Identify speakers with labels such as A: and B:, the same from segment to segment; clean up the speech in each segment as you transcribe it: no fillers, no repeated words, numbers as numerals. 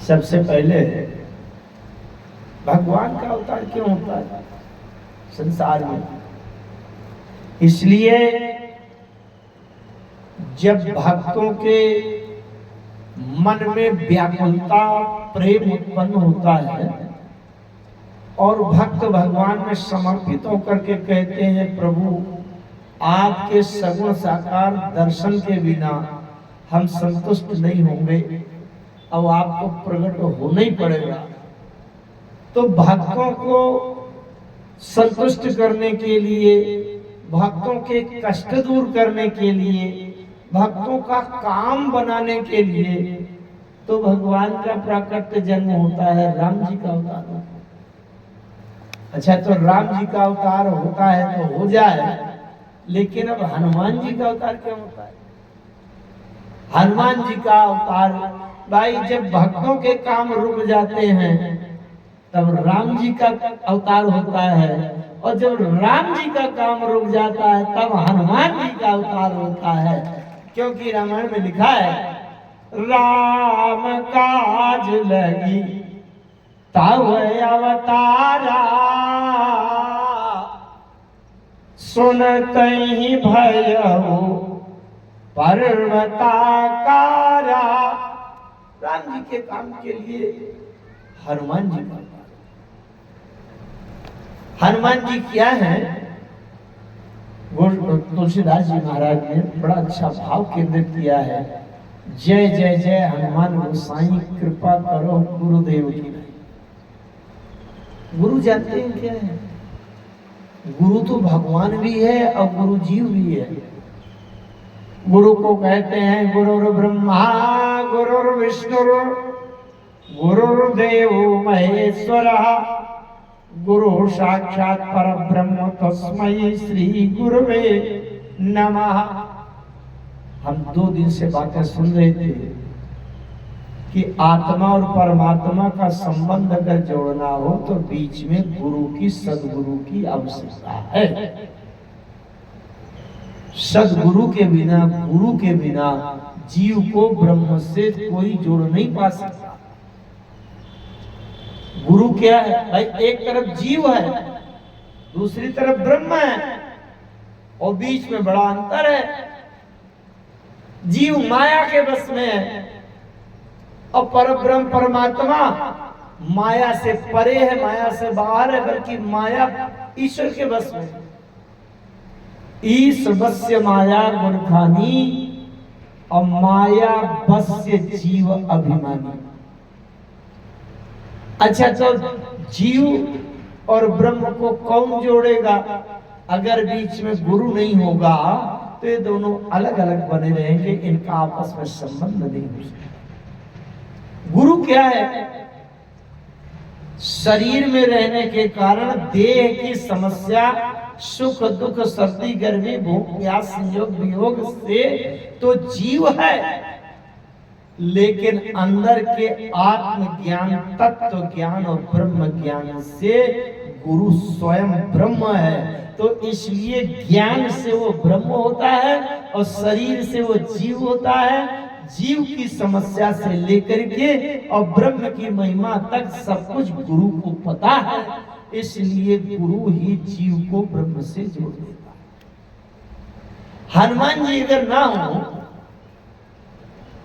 A: सबसे पहले भगवान का अवतार क्यों होता है संसार में? इसलिए जब भक्तों के मन में व्याकुलता प्रेम उत्पन्न होता है और भक्त भगवान में समर्पित होकर के कहते हैं प्रभु आपके सगुण साकार दर्शन के बिना हम संतुष्ट नहीं होंगे, अब आपको प्रकट होना ही पड़ेगा। तो भक्तों को संतुष्ट करने के लिए, भक्तों के कष्ट दूर करने के लिए, भक्तों का काम बनाने के लिए तो भगवान का प्राकट्य जन्म होता है, राम जी का अवतार होता है। अच्छा, तो राम जी का अवतार होता है तो हो जाए, लेकिन अब हनुमान जी का अवतार क्या होता है? हनुमान जी का अवतार भाई जब भक्तों के काम रुक जाते हैं तब राम जी का अवतार होता है, और जब राम जी का काम रुक जाता है तब हनुमान जी का अवतार होता है। क्योंकि रामायण में लिखा है राम काज लगी तब अवतारा, सुनते ही भयउ पर्वताकारा। राम जी के काम के लिए हनुमान जी का, हनुमान जी क्या है? तुलसीदास जी महाराज ने बड़ा अच्छा भाव केंद्रित किया है, जय जय जय हनुमान गोसाई कृपा करो गुरुदेव की। गुरु जानते हैं क्या है? गुरु तो भगवान भी है और गुरु जीव भी है। गुरु को कहते हैं गुरुर् ब्रह्मा गुरुर् विष्णु गुरुर्देव महेश्वरः गुरु साक्षात परब्रह्म तस्मै श्री गुरुवे नमः। हम 2 दिन से बातें सुन रहे थे कि आत्मा और परमात्मा का संबंध अगर जोड़ना हो तो बीच में गुरु की, सदगुरु की आवश्यकता है। सदगुरु के बिना, गुरु के बिना जीव को ब्रह्म से कोई जोड़ नहीं पा सकता। गुरु क्या है भाई? एक तरफ जीव है, दूसरी तरफ ब्रह्म है, और बीच में बड़ा अंतर है। जीव माया के बस में है और परब्रह्म परमात्मा माया से परे है, माया से बाहर है, बल्कि माया ईश्वर के बस में। ईश बस्य माया गुणखानी और माया बस्य जीव अभिमानी। अच्छा, तो जीव और ब्रह्म को कौन जोड़ेगा? अगर बीच में गुरु नहीं होगा तो ये दोनों अलग अलग बने रहेंगे, इनका आपस में संबंध नहीं हो सकता। गुरु क्या है? शरीर में रहने के कारण देह की समस्या, सुख दुख सर्दी गर्मी भूख प्यास संयोग वियोग से तो जीव है, लेकिन अंदर के आत्मज्ञान, तत्व ज्ञान और ब्रह्म ज्ञान से गुरु स्वयं ब्रह्म है। तो इसलिए ज्ञान से वो ब्रह्म होता है और शरीर से वो जीव होता है। जीव की समस्या से लेकर के और ब्रह्म की महिमा तक सब कुछ गुरु को पता है, इसलिए गुरु ही जीव को ब्रह्म से जोड़ देता है। हनुमान जी अगर ना हो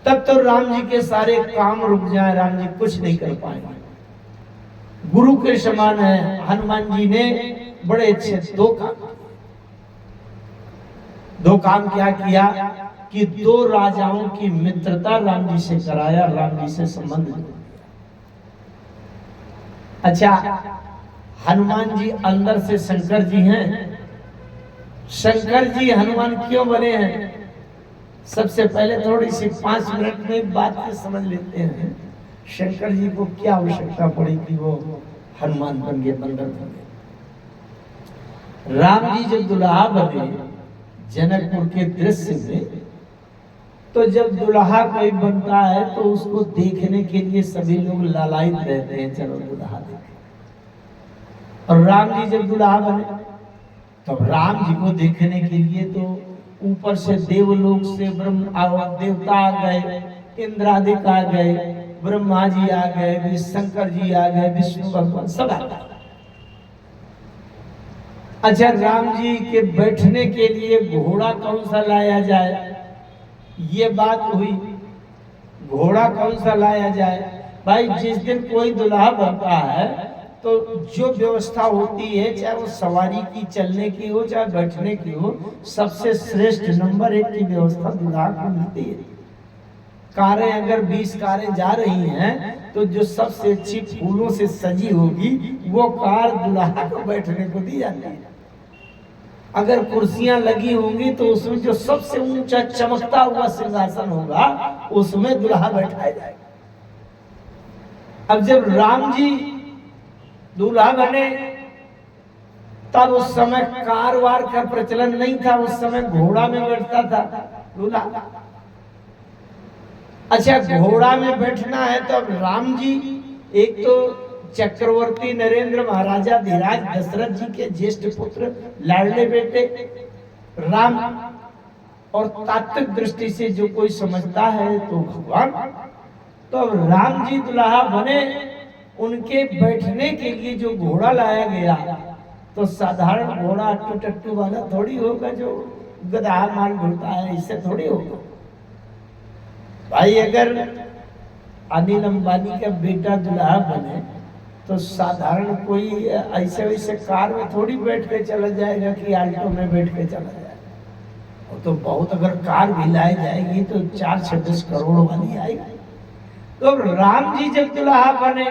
A: तब तो राम जी के सारे काम रुक जाए, राम जी कुछ नहीं कर पाएंगे। गुरु के समान है। हनुमान जी ने बड़े अच्छे 2 काम क्या किया कि 2 राजाओं की मित्रता राम जी से कराया, राम जी से संबंध जोड़ दिया। अच्छा, हनुमान जी अंदर से शंकर जी हैं। शंकर जी हनुमान क्यों बने हैं? सबसे पहले थोड़ी सी 5 मिनट में बात को समझ लेते हैं। शंकर जी को क्या आवश्यकता पड़ी कि वो हनुमान बन गए, बंदर बन गए। राम जी जब दुल्हा बने जनकपुर के दृश्य में, तो जब दुल्हा कोई बनता है तो उसको देखने के लिए सभी लोग लालायित रहते हैं, चलो दुल्हा देखें। और राम जी जब दुल्हा बने तो राम जी को देखने के लिए तो ऊपर से देवलोक से ब्रह्म देवता आ गए, इंद्रादिक आ गए, ब्रह्मा जी आ गए, शंकर जी आ गए, विष्णु भगवान सब आ गए। अच्छा, राम जी के बैठने के लिए घोड़ा कौन सा लाया जाए, ये बात हुई। घोड़ा कौन सा लाया जाए? भाई जिस दिन कोई दुल्हा बनता है तो जो व्यवस्था होती है, चाहे वो सवारी की, चलने की हो, चाहे बैठने की हो, सबसे श्रेष्ठ नंबर 1 की व्यवस्था दुल्हा को मिलती है। कारें अगर 20 कारें जा रही हैं तो जो सबसे अच्छी फूलों से सजी होगी वो कार दुल्हा को बैठने को दी जाती है। अगर कुर्सियां लगी होंगी तो उसमें जो सबसे ऊंचा चमकता हुआ सिंहासन होगा उसमें दुल्हा बैठाया जाएगा। अब जब राम जी दूल्हा बने तब उस समय कार वार का प्रचलन नहीं था, उस समय घोड़ा में बैठता था दूल्हा। अच्छा, घोड़ा में बैठना है तो अब राम जी एक तो चक्रवर्ती नरेंद्र महाराजा धीराज दशरथ जी के ज्येष्ठ पुत्र, लाडले बेटे राम, और तात्विक दृष्टि से जो कोई समझता है तो भगवान। तो अब राम जी दुल्हा बने, उनके बैठने के लिए जो घोड़ा लाया गया तो साधारण घोड़ा टट्टू वाला थोड़ी होगा जो गधा माल ढोता है, इससे थोड़ी होगा। भाई अगर अनिल अंबानी का बेटा दुल्हा बने तो साधारण कोई ऐसे वैसे कार में थोड़ी बैठ के चला जाएगा कि आल्टो में बैठ के चला जाएगा। तो बहुत अगर कार भी लाई जाएगी तो 4-26 करोड़ वाली आएगी। तो राम जी जब दुल्हा बने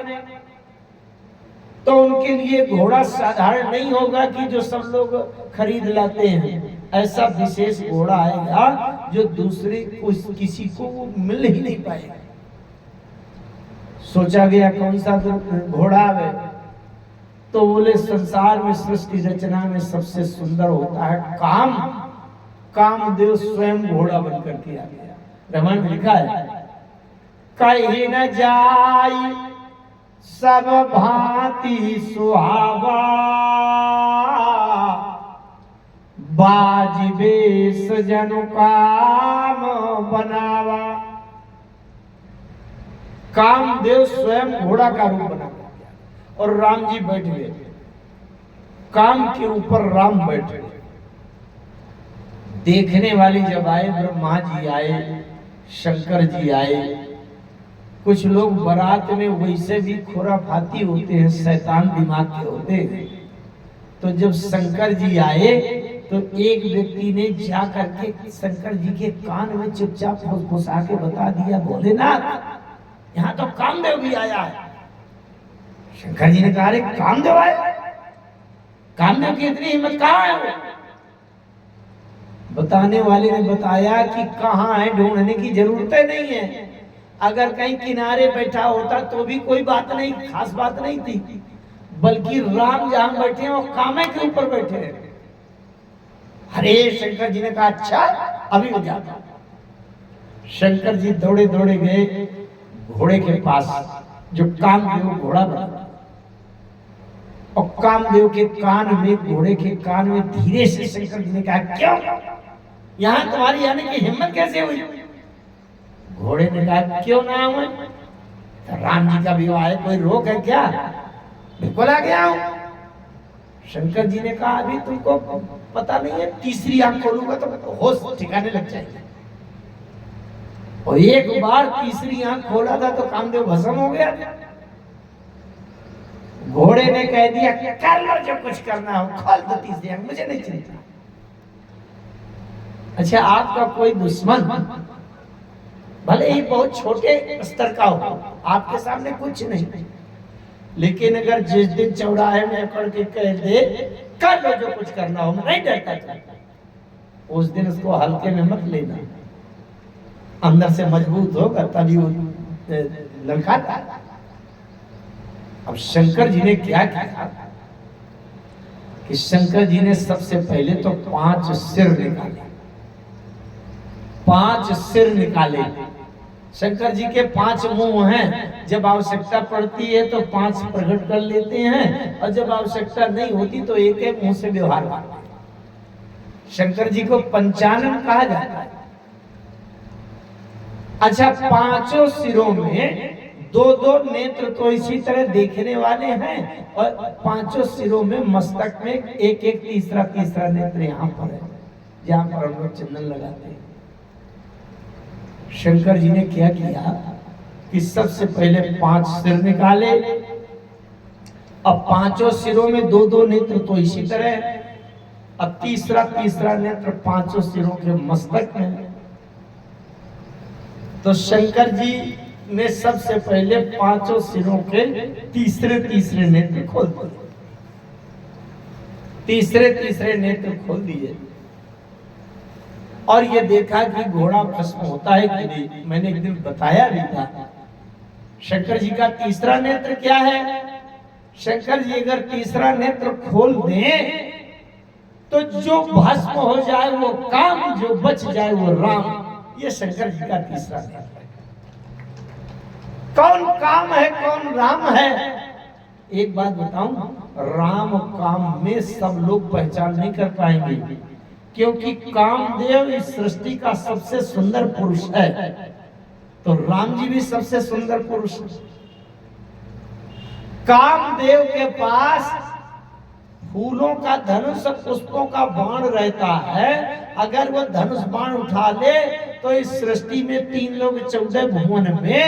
A: तो उनके लिए घोड़ा साधारण नहीं होगा कि जो सब लोग खरीद लाते हैं। ऐसा विशेष घोड़ा आएगा जो दूसरे किसी को वो मिल ही नहीं पाएगा। सोचा गया कौन सा घोड़ा है, तो बोले संसार में सृष्टि रचना में सबसे सुंदर होता है काम। कामदेव स्वयं घोड़ा बनकर के आ गया। रामायण में लिखा है, कहीं न जाई सब भांति सुहावा, बाज बेस जनु काम बनावा। कामदेव स्वयं घोड़ा का रूप बना गया और राम जी बैठ गए। काम के ऊपर राम बैठ गए। देखने वाले जब आए, ब्रह्मा जी आए, शंकर जी आए, कुछ लोग बारात में वैसे भी खुराफाती होते हैं, शैतान दिमाग के होते हैं। तो जब शंकर जी आए तो एक व्यक्ति ने जा करके शंकर जी के कान में चुपचाप फुसफुसा के बता दिया, भोलेनाथ यहाँ तो कामदेव भी आया है। शंकर जी ने कहा, अरे कामदेव आए? कामदेव की इतनी हिम्मत कहाँ है? बताने वाले ने बताया कि कहाँ है ढूंढने की जरूरत नहीं है। अगर कहीं किनारे बैठा होता तो भी कोई बात नहीं, खास बात नहीं थी, बल्कि राम जहां बैठे हैं वो कामे के ऊपर बैठे हैं। अरे शंकर जी ने कहा, अच्छा अभी हो जाता। शंकर जी दौड़े दौड़े गए घोड़े के पास जो कामदेव घोड़ा बना, और कामदेव के कान में, घोड़े के कान में धीरे से शंकर जी ने कहा, क्यों यहाँ तुम्हारी आने की हिम्मत कैसे हुई? घोड़े ने कहा, क्यों ना आऊं? तो राम जी का विवाह है, कोई रोक है क्या? बिल्कुल आ गया हूं। शंकर जी ने कहा, अभी तुमको पता नहीं है, तीसरी आंख खोलूंगा तो होश ठिकाने लग जाएगी। और एक बार तीसरी आंख खोला था तो कामदेव भस्म हो गया। घोड़े ने कह दिया, कर लो जो कुछ करना हो, खोल दो तीसरी आंख, मुझे नहीं चिंता। अच्छा, आपका कोई दुश्मन भले ही बहुत छोटे स्तर का हो, आपके सामने कुछ नहीं, लेकिन अगर जिस दिन चौराहे में अकड़ के कह दे, कर लो जो कुछ करना हो, मैं नहीं डरता था, उस दिन उसको हल्के में मत लेना। अंदर से मजबूत होगा तभी वो ललकाता। अब शंकर जी ने क्या किया कि शंकर जी ने सबसे पहले तो 5 सिर निकाले। 5 सिर निकाले। शंकर जी के 5 मुंह हैं, जब आवश्यकता पड़ती है तो 5 प्रकट कर लेते हैं, और जब आवश्यकता नहीं होती तो एक एक मुंह से व्यवहार करते हैं। शंकर जी को पंचानन कहा जाता है। अच्छा, 5 सिरों में दो दो नेत्र तो इसी तरह देखने वाले हैं, और पांचों सिरों में मस्तक में एक एक तीसरा तीसरा नेत्र यहाँ पर है, जहाँ पर हम लोग चंदन लगाते हैं। शंकर जी ने क्या किया कि सबसे पहले 5 सिर निकाले। अब पांचों सिरों में दो दो नेत्र तो इसी तरह, अब तीसरा तीसरा नेत्र पांचों सिरों के मस्तक में। तो शंकर जी ने सबसे पहले पांचों सिरों के तीसरे तीसरे नेत्र खोल दिए, तीसरे तीसरे नेत्र खोल दिए, और ये देखा कि घोड़ा भस्म होता है कि नहीं। मैंने एक दिन बताया भी था, शंकर जी का तीसरा नेत्र क्या है। शंकर जी अगर तीसरा नेत्र खोल दें तो जो भस्म हो जाए वो काम, जो बच जाए वो राम। ये शंकर जी का तीसरा नेत्र है। कौन काम है कौन राम है? एक बात बताऊं, राम काम में सब लोग पहचान नहीं कर पाएंगे, क्योंकि कामदेव इस सृष्टि का सबसे सुंदर पुरुष है, तो राम जी भी सबसे सुंदर पुरुष है। कामदेव के पास फूलों का धनुष, पुष्पों का बाण रहता है। अगर वो धनुष बाण उठा ले तो इस सृष्टि में 3 लोग 14 भुवन में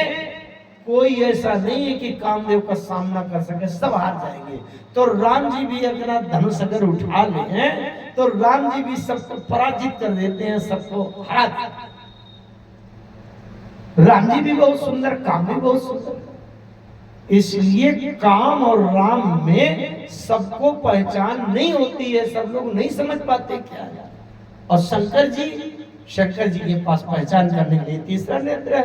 A: कोई ऐसा नहीं है कि कामदेव का सामना कर सके, सब हार जाएंगे। तो राम जी भी अपना धनुष अगर उठा ले तो राम जी भी सबको पराजित कर देते हैं, सबको हरा देते हैं। राम जी भी बहुत सुंदर, काम भी बहुत सुंदर, इसलिए काम और राम में सबको पहचान नहीं होती है, सब लोग नहीं समझ पाते क्या है। और शंकर जी के पास पहचान करने के लिए तीसरा नेत्र है।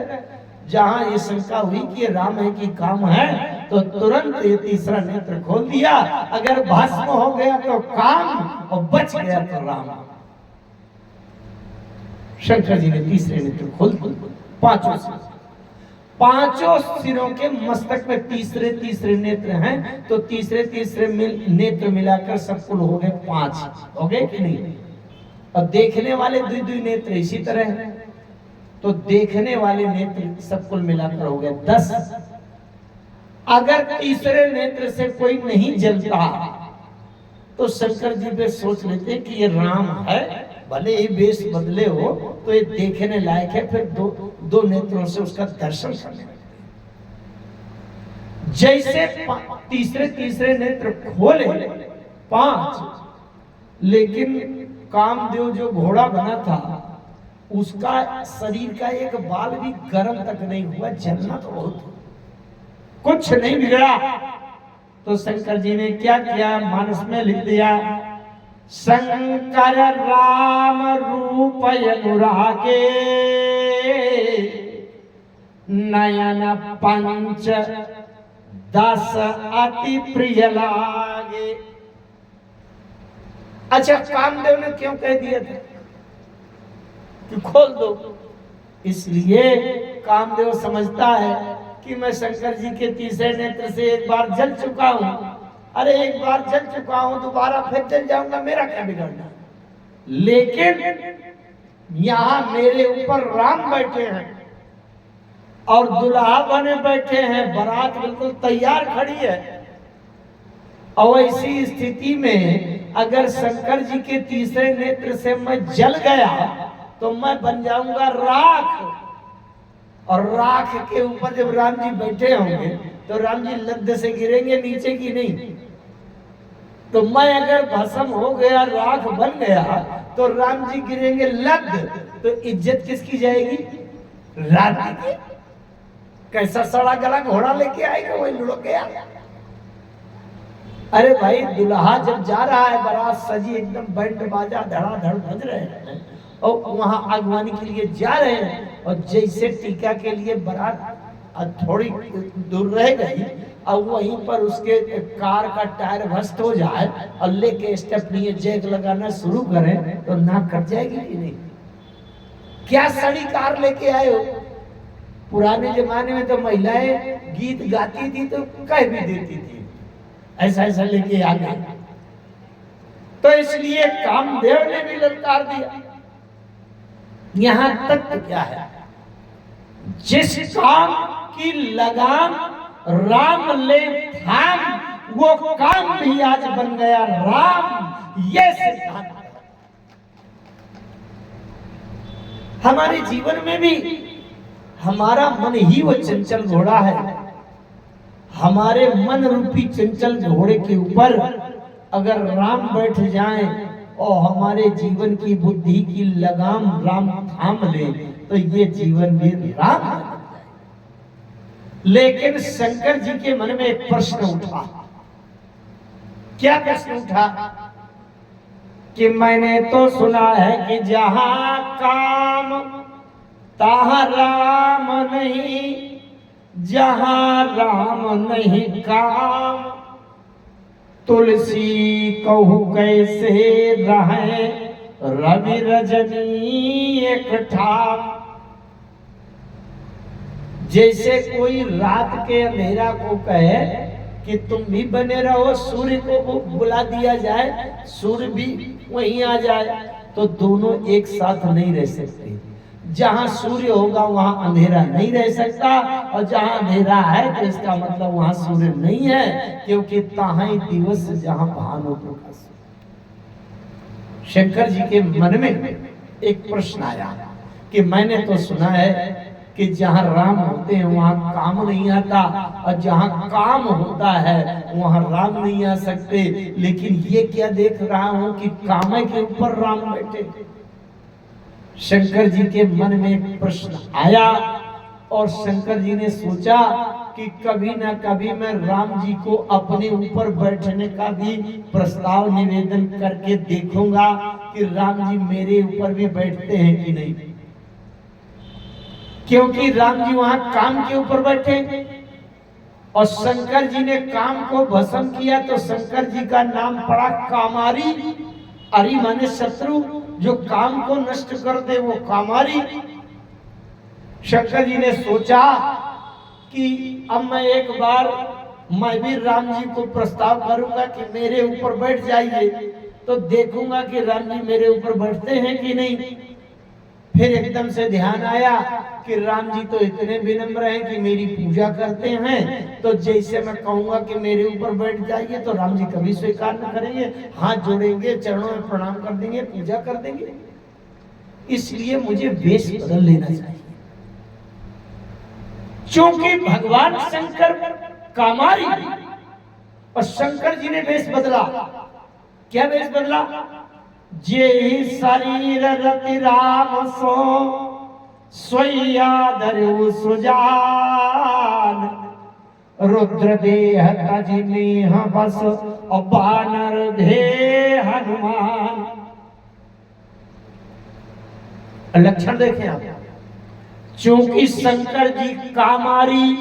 A: जहां ये शंका हुई कि राम है कि काम है, तो तुरंत ये तीसरा नेत्र खोल दिया। अगर भस्म हो गया तो काम, और बच गया तो राम। शंकर जी ने तीसरे नेत्र खोल दिए। पांचों सिरों के मस्तक में तीसरे तीसरे नेत्र हैं, तो तीसरे तीसरे नेत्र मिलाकर सब कुल हो गए 5। हो गए कि नहीं? और देखने वाले 2 नेत्र इसी तरह है, तो देखने वाले नेत्र सब कुल मिलाकर हो गए 10। अगर तीसरे नेत्र से कोई नहीं जलता तो शंकर जी पे सोच लेते कि ये राम है, भले ही वेश बदले हो तो ये देखने लायक है, फिर दो नेत्रों से उसका दर्शन करने लगते। जैसे तीसरे तीसरे नेत्र खोले 5, लेकिन कामदेव जो घोड़ा बना था उसका शरीर का एक बाल भी गर्म तक नहीं हुआ, जलना तो बहुत, कुछ नहीं बिगड़ा। तो शंकर जी ने क्या किया, मानस में लिख दिया, शंकर राम रूप अनुरागे, नयन 5 10 अति प्रिय लागे। अच्छा, कामदेव ने क्यों कह दिया था कि खोल दो? इसलिए कामदेव समझता है कि मैं शंकर जी के तीसरे नेत्र से एक बार जल चुका हूं। अरे एक बार जल चुका हूं, दोबारा फिर जल जाऊंगा, मेरा क्या बिगड़ना। लेकिन यहां मेरे ऊपर राम बैठे हैं और दुल्हा बने बैठे हैं, बारात बिल्कुल तैयार खड़ी है, और ऐसी स्थिति में अगर शंकर जी के तीसरे नेत्र से मैं जल गया तो मैं बन जाऊंगा राख, और राख के ऊपर जब राम जी बैठे होंगे तो राम जी लद्द से गिरेंगे नीचे की नहीं। तो मैं अगर भस्म हो गया, राख बन गया, तो राम जी गिरेंगे लद्द, तो इज्जत किसकी जाएगी? राम जी की। कैसा सड़ा गला घोड़ा लेके आएगा, वही लुढ़क गया। अरे भाई, दुल्हा जब जा रहा है, बारात सजी एकदम, बैंड बाजा धड़ाधड़ बज रहे हैं, और वहां आगवानी के लिए जा रहे हैं, और जैसे टीका के लिए बारात थोड़ी दूर रह गई, और वहीं पर उसके कार का टायर भस्त हो जाए और लेके स्टेप लिए जैक लगाना शुरू करें तो नाक कट जाएगी कि नहीं? क्या सड़ी कार लेके आए हो? पुराने जमाने में तो महिलाएं गीत गाती थी तो कह भी देती थी, ऐसा ऐसा लेके आ गए। तो इसलिए कामदेव ने भी ललकार दिया। यहां तक क्या है, जिस काम की लगाम राम ले थाम, वो काम भी आज बन गया राम। ये सिद्धांत हमारे जीवन में भी हमारा मन ही वो चंचल घोड़ा है। हमारे मन रूपी चंचल घोड़े के ऊपर अगर राम बैठ जाएं और हमारे जीवन की बुद्धि की लगाम राम थाम ले तो ये जीवन भी राम बन जाए। लेकिन शंकर जी के मन में एक प्रश्न उठा। क्या प्रश्न उठा? कि मैंने तो सुना है कि जहां काम तहां राम नहीं, जहां राम नहीं काम, तुलसी कहू कैसे रहे रवि रजनी एक ठाम। जैसे कोई रात के अंधेरा को कहे कि तुम भी बने रहो, सूर्य को बुला दिया जाए, सूर्य भी वहीं आ जाए, तो दोनों एक साथ नहीं रह सकते। जहां सूर्य होगा वहां अंधेरा नहीं रह सकता, और जहां अंधेरा है तो इसका मतलब वहां सूर्य नहीं है, क्योंकि ताहाई दिवस जहां भानु प्रकाश। शंकर जी के मन में एक प्रश्न आया कि मैंने तो सुना है कि जहां राम होते हैं वहां काम नहीं आता, और जहां काम होता है वहां राम नहीं आ सकते। लेकिन ये क्या देख रहा हूं कि काम के ऊपर राम बैठे। शंकर जी के मन में एक प्रश्न आया, और शंकर जी ने सोचा कि कभी ना कभी मैं राम जी को अपने ऊपर बैठने का भी प्रस्ताव निवेदन करके देखूंगा कि राम जी मेरे ऊपर भी बैठते हैं कि नहीं। क्योंकि राम जी वहां काम के ऊपर बैठे और शंकर जी ने काम को भस्म किया, तो शंकर जी का नाम पड़ा कामारी। अरि माने शत्रु, जो काम को नष्ट कर दे वो कामारी। शंकर जी ने सोचा कि अब मैं एक बार मैं भी राम जी को प्रस्ताव करूंगा कि मेरे ऊपर बैठ जाइए, तो देखूंगा कि राम जी मेरे ऊपर बैठते हैं कि नहीं। फिर एकदम से ध्यान आया कि राम जी तो इतने विनम्र हैं कि मेरी पूजा करते हैं, तो जैसे मैं कहूंगा कि मेरे ऊपर बैठ जाइए तो राम जी कभी स्वीकार न करेंगे, हाथ जोड़ेंगे, चरणों में प्रणाम कर देंगे, पूजा कर देंगे। इसलिए मुझे वेश बदल लेना चाहिए। क्योंकि भगवान शंकर कामारी, और शंकर जी ने वेश बदला। क्या वेश बदला? जे शरीर रति राम सो सोया धरु सुजान, रुद्र देह तजि नेह बस और बानर धे हनुमान। लक्षण देखें आप। क्योंकि शंकर जी कामारी,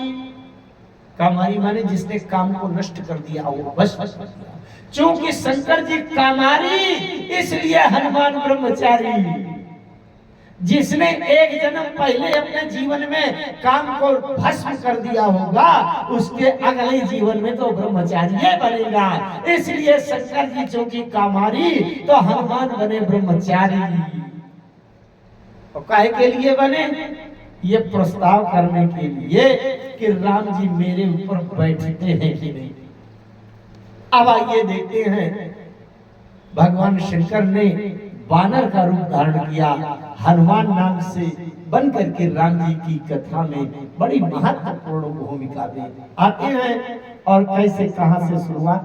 A: कामारी माने जिसने काम को नष्ट कर दिया वो बस। क्योंकि शंकर जी कामारी, इसलिए हनुमान ब्रह्मचारी। जिसने एक जन्म पहले अपने जीवन में काम को भस्म कर दिया होगा, उसके अगले जीवन में तो ब्रह्मचारी बनेगा। इसलिए शंकर जी क्योंकि कामारी, तो हनुमान बने ब्रह्मचारी। और काहे के लिए बने? ये प्रस्ताव करने के लिए कि राम जी मेरे ऊपर बैठते हैं कि नहीं। अब आइए देखते हैं, भगवान शंकर ने वानर का रूप धारण किया, हनुमान नाम से बन करके राम जी की कथा में बड़ी महत्वपूर्ण भूमिका दे आते हैं। और कैसे कहां से शुरुआत